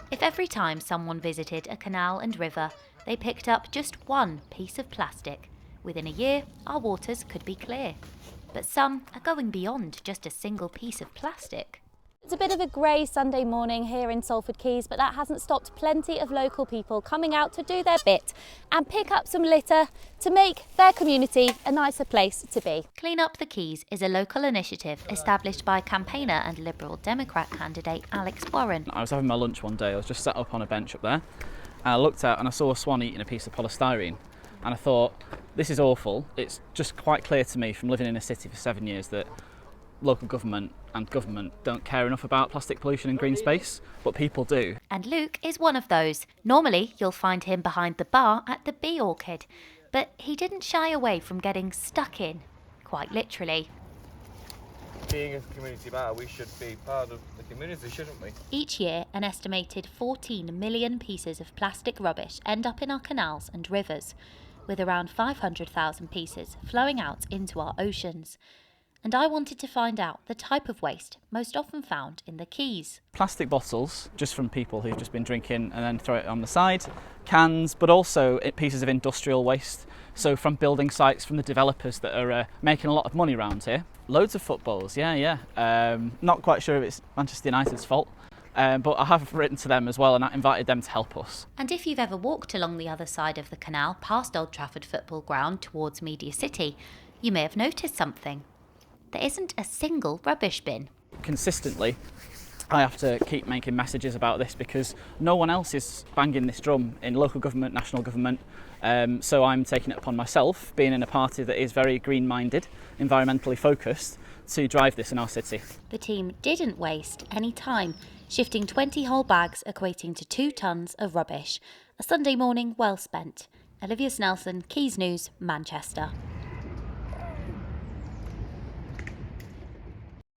If every time someone visited a canal and river, they picked up just one piece of plastic, within a year, our waters could be clear. But some are going beyond just a single piece of plastic. It's a bit of a grey Sunday morning here in Salford Quays, but that hasn't stopped plenty of local people coming out to do their bit and pick up some litter to make their community a nicer place to be. Clean Up the Quays is a local initiative established by campaigner and Liberal Democrat candidate Alex Warren. I was having my lunch one day, I was just sat up on a bench up there, and I looked out and I saw a swan eating a piece of polystyrene, and I thought, this is awful. It's just quite clear to me from living in a city for 7 years that local government and government don't care enough about plastic pollution and green space, but people do. And Luke is one of those. Normally, you'll find him behind the bar at the Bee Orchid, but he didn't shy away from getting stuck in, quite literally. Being a community bar, we should be part of the community, shouldn't we? Each year, an estimated 14 million pieces of plastic rubbish end up in our canals and rivers, with around 500,000 pieces flowing out into our oceans. And I wanted to find out the type of waste most often found in the Quays. Plastic bottles, just from people who've just been drinking and then throw it on the side, cans, but also pieces of industrial waste, so from building sites, from the developers that are making a lot of money around here. Loads of footballs, yeah. Not quite sure if it's Manchester United's fault, but I have written to them as well and I invited them to help us. And if you've ever walked along the other side of the canal past Old Trafford Football Ground towards Media City, you may have noticed something. There isn't a single rubbish bin. Consistently, I have to keep making messages about this because no one else is banging this drum in local government, national government. So I'm taking it upon myself, being in a party that is very green-minded, environmentally focused, to drive this in our city. The team didn't waste any time, shifting 20 whole bags equating to 2 tonnes of rubbish. A Sunday morning well spent. Olivia Snelson, Quays News, Manchester.